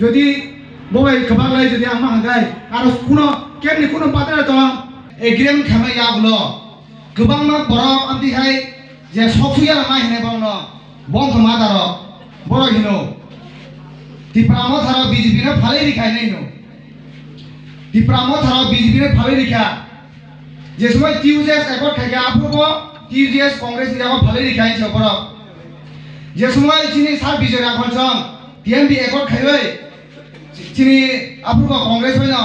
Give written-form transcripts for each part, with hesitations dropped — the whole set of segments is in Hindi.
যদি ববাই খবালাই যদি আমা হাগাই আর কোনো কেমনি কোনো পাতার তো এগ্রিমেন্ট খামাই ইয়াবলো গোবাं मा বড় আমতি হাই যে সকসুয়া মাই হেনে বাংন বন্ধ মাদার বড় হিনো টিপ্রামো থারা বিজেপি রে ফালাই রিখাই নাই নো টিপ্রামো থারা বিজেপি রে ফালাই রিখা যে সময় টিউজেস একট খাইয়া আপরবো টিউজেস কংগ্রেস নি আগত ফালাই রিখাই ছ বড় যে সময় চিনি সার বিজয় রাখল সং টিএমবি একট খাইবে চিনি আপরবো কংগ্রেস হইনা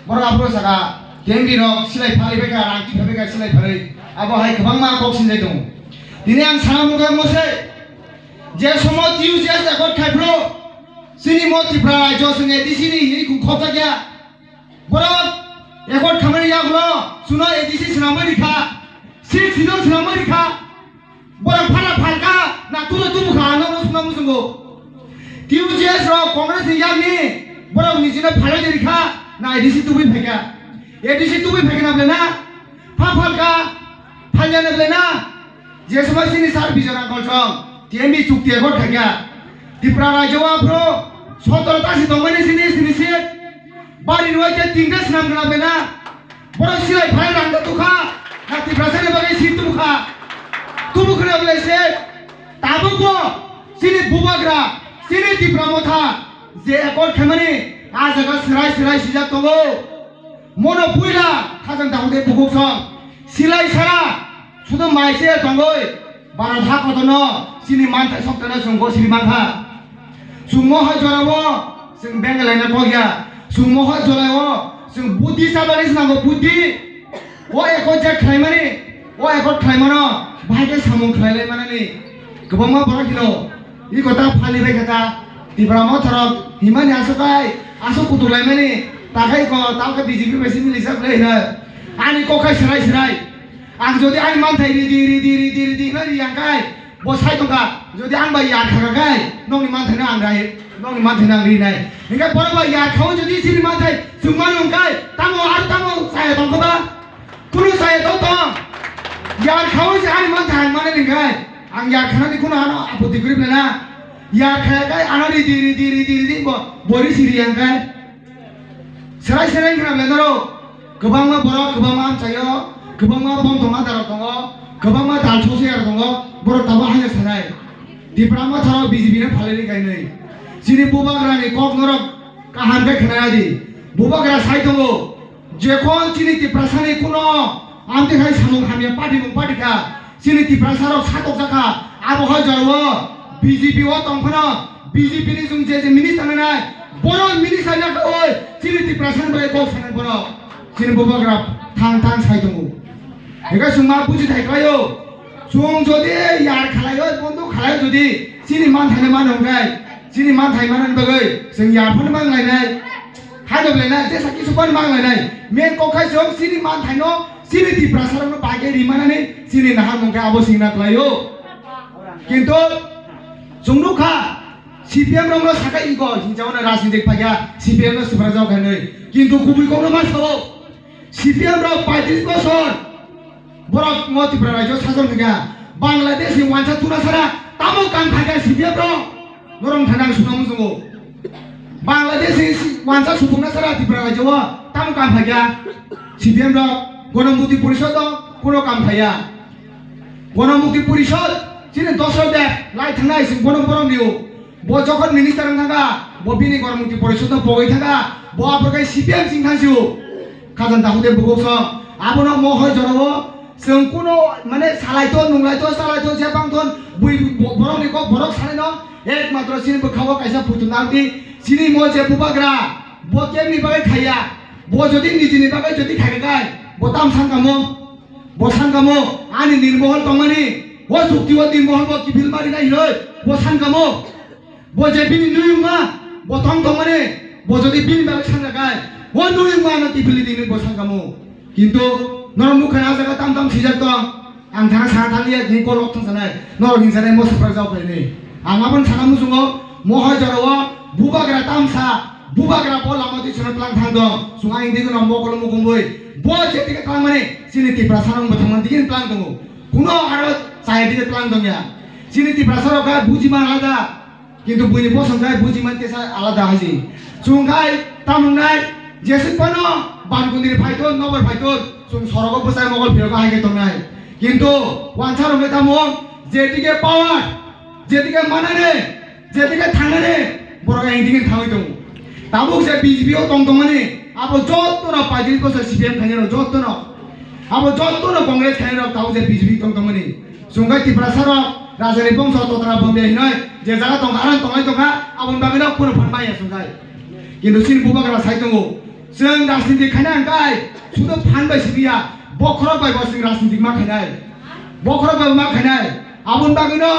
বড় আপরো সাকা টিএমবি র সিলাই ফালাই বেকা রাंखि बेका सिलाय फालै आबो हाय गोबां मा बक्सिं जाय दं दिनै आं साना मुगा मसे जे समाव टिउजेस एकट खाइफ्रो सिनि मतिफ्रा रायजो संगे दिसिनि हि खुखता गया बरो एकट खामानि याग्रो सुनो एदिसि सुनामै रिखा सिर सिनो सुनामै रिखा बरो फाना फालका ना तुलो तुमुखा नो सुना मुसंगो टिउजेस रो कांग्रेस नि यागनि बरो निजिनो फालै रिखा ना एदिसि तुबि फेका एदिसि तुबि फेका ना ब्लेना फाफालका फालजाने ब्लेना जे समय सिनि सार बिजरा कलसं टिएमबि चुक्ति एकट खाइया त्रिपुरा रायजोआ प्रो 17टा सि दंमानि सिनि से बारि रुवाइते तिनटा सिनाम गना बेना बरो सिलाय फाय रांदा तुखा ना त्रिपुरा साने बागै सि तुखा तुमुखरे ब्लेसे ताबुको सिनि बुबाग्रा सिनि त्रिपुरा मथा जे एकट खामानि आजागा सिराय सिजा तंगो मनो पुइला थाजों दाउदे बुगुसं सिलाय सारा सुदो माइसे तंगै बारा था कतनो सिनि मानथा सक्तना संगो सिनि मानथा सुमो हा जरावो जों बेंगलायना कगिया सुमो हा जरावो जों बुद्धि साबानि नांगौ बुद्धि ओ एकट जे खायमानि ओ एकट खायमानो भाइगे सामु खायलाय मानानि गोबां मा बरा किलो इ कथा फालिबाय कथा तिब्रामा थरक हिमानि आसो कुतुलाय मानि ताखाय को तालका बिजेपि बायसि मिलिसा ब्लेना आनि कखाय सिराय आं जदि आं मानथाय रिदि ना रियांखाय बसाय दंगा जदि आं बाय याखागाय नंनि मानथायना आं राय नंनि मानथायना आं रिनाय इंगा बरबा याखाव जदि सिनि मानथाय जुमान अंखाय तामो साय दंखबा कुनु साय दंत याखाव से आं मानथाय माने लिंखाय आं याखानानि कुनु आनो आपत्ति करिब्लेना याखागाय आनो रिदि बरि सिरियांखाय सिराय खालामलेनरो गोबां मा बर' गोबां मा आमचायो गोबां मा बंधमा दाराव दङ गोबां मा दालससे आरो दङ बर' दाबा हायनो सानाय दिफ्रा मा थाराव बिजेपिनो फालिनि गायनै सिनि बुबाग्रानि कक नरक काहानबे खनायादि बुबाग्रा साइ दङ जेखन सिनि तिप्रासानि कुनो आमतेखाय सामुं हामिया पार्टिखा सिनि तिप्रासाराव सातक जाखा आबहाय जरवो बिजेपि व तंखनो बिजेपि नि जों जे मिनिस्टार नाय बरो मिनिस्टार जाखै सिनि तिप्रासान बाय कक सानाय बरो सिनि बुबाग्रा थां साइ दङ एका सुमा बुजि थाइखायो सुं जदि यार खालायो बन्द खालायो जदि सिनि मान थाइनो मान हंगाय सिनि मान थाइ मान बगै जों यारफोर मांलायनाय हादबलायनाय जे साखि सुबान मांलायनाय मेन कखाय जों सिनि मान थाइनो सिनि तिप्रासारनो बागे रिमानानै सिनि नाहा मंगाय आबो सिंना खालायो किन्तु जोंनुखा सीपीएम रंनो साका इगो हिंजावनो राजनीतिक फाया सीपीएम नो सुब्रा जाव गानै किन्तु गुबैखौनो मा सावो सीपीएम रो 35 बोसोर बरक मतिफ्रा रायजो सासन गया बांलादेश नि वानसा तुना सारा तामो कान फागा सीपीएम रो नरम थानां सुनामु जोंगो बांलादेश नि वानसा सुबुंना सारा त्रिपुरा रायजो तामो कान फागा सीपीएम रो गणमुक्ति परिषद कोनो काम फाया गणमुक्ति परिषद सिनि दसर दे लाई थांनाय सिं गणम बरम निउ बो जखन मिनिस्टार थांगा बो बिनि गणमुक्ति परिषद बगै थांगा बो आफरगाय सीपीएम सिं थांसिउ खाजन दाहुदे बुगोस आबनो महय जरावो जों कुनो माने सालायतो नुंलायतो सालायतो जेबांथन बुइ बरमनि को बरक सालायनो एकमात्र सिनि बखावो कायसा फुतुनांदि सिनि म जे बुबाग्रा बो केमनि बागै खाया बो जदि निजिनि बागै जदि खायगाय बो ताम सांगामो आनि निर्महल तंमानि बो सुक्ति व निर्महल बो किफिल मारि नाय लै बो सांगामो बो जे बिनि नुयुमा बो तंमानि बो जदि बिनि बागै सांगाय वो नुयुमा न किफिलि दिनि बो सांगामो किन्तु नरम मुखाना जागा ताम सिजाक दं आं थाङा साना थांलिया नि कलक थांसानाय नरम हिंसानाय मोसफ्रा जावफायनि आंगाबोन साना मुसुङो महय जरावो बुबाग्रा तामसा बुबाग्रा बो लामादि सना प्लान थांदों सुङा इंदिगो न मकल मुगुमै बो जेतिके खालामने सिनि तिप्रा सारं बथांमोन दिगिन प्लान दङ कुनो आरो साइदिके प्लान दं या सिनि तिप्रा सारं का बुजिमा आदा কিন্তু বুঝি বসংখাই বুঝি মানতে আলাদা হয়েছে সুংখাই তামুংনাই যেসে পানো বানগুন্দির ফাইতো নগর ফাইতো সুং সরগ বসাই মগল ফিরকা হাইকে তংনাই কিন্তু ওয়ানসার হয়ে তামুং যেদিকে পাওয়ার যেদিকে মানানে যেদিকে থাঙ্গানে বড় এইদিকে থাঙ্গাই দং তাবুক যে বিজেপি ও তংতংমানে আবো যতন পাইজিল বছর সিপিএম খাইনো যতন আবো যতন কংগ্রেস খাইনো তাও যে বিজেপি তংতংমানে সুংখাই ত্রিপুরা সারা রাজধানী বংশ ততরা বম্বে হিনয় যে জায়গা তং আরান তংলাই তংখা আবন বাগিনা পুরো ফানবাই সুংখাই কিন্তু সিন বুবাগরা সাইতঙ্গো जों राजनीति खायना गाय सुदो फानबाय सिबिया बखरा बाय बसिं राजनीति मा खायनाय बखरा बाय मा खायनाय आबुन बागैनो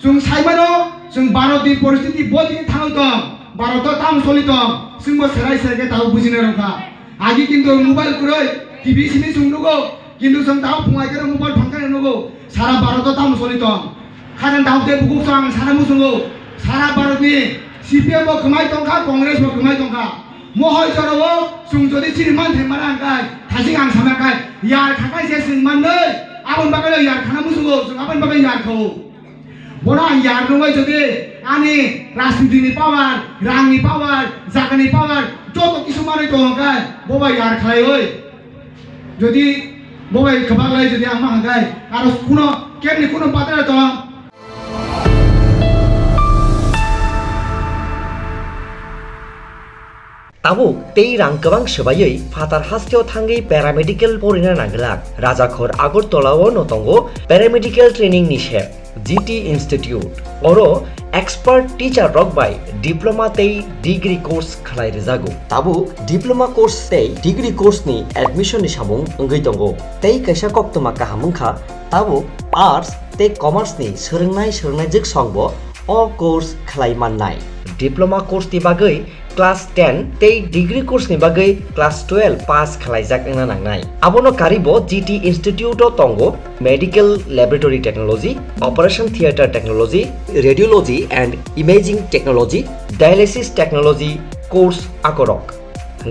जों साइबानो जों भारतनि परिस्थिति बदि थांनो दं भारत ताम सलि दं जोंबो सेराय सेराय ताव बुजिनो रोंखा आगि किन्तु मोबाइल कुरै टिभि सिनि जोंनुगो किन्तु जों ताव फुंगाय करे मोबाइल फानखाय नुगो सारा भारत ताम सलि दं खाजन दावते बुगुसां सारा मुसुंगो सारा भारतनि सिपिएम बो खमाय दंखा कांग्रेस बो खमाय दंखा mohoi jarawo sung jodi chiri man the mana kai thasi ang sama kai yar khakai se sing man nei abon bagai yar khana musugo sung abon bagai yar kho bona yar nongai jodi ani rajniti ni power rang ni power jaga ni power joto kisu mane to kai boba yar khalai oi jodi bobai khabalai jodi amma hagai aro kuno kemni kuno patara to Tabu tei rang kebang sebayai fatar hasteo thangai paramedical porina nanglak Rajakhor Agartala no tongo paramedical training nishe GT Institute oro expert teacher rock by diploma tei degree course khalai rejago tabu diploma course tei degree course ni admission ni samung ngai tongo tei kaisa koktoma kahamung kha tabu arts tei commerce ni sorongnai jik songbo all course khalai mannai diploma course ti bagai class 10 tei degree course ni bagai class 12 pass khalaijak na nangnai abono karibo GT Institute o tongo medical laboratory technology operation theater technology radiology and imaging technology dialysis technology course akorok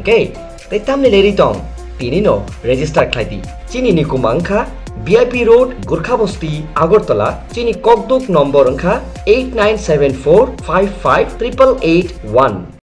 okay tei tamni leri tong tini no register khlaidi chini ni kumangkha VIP Road Gurkha Basti Agartala chini kokduk number angkha 8974558881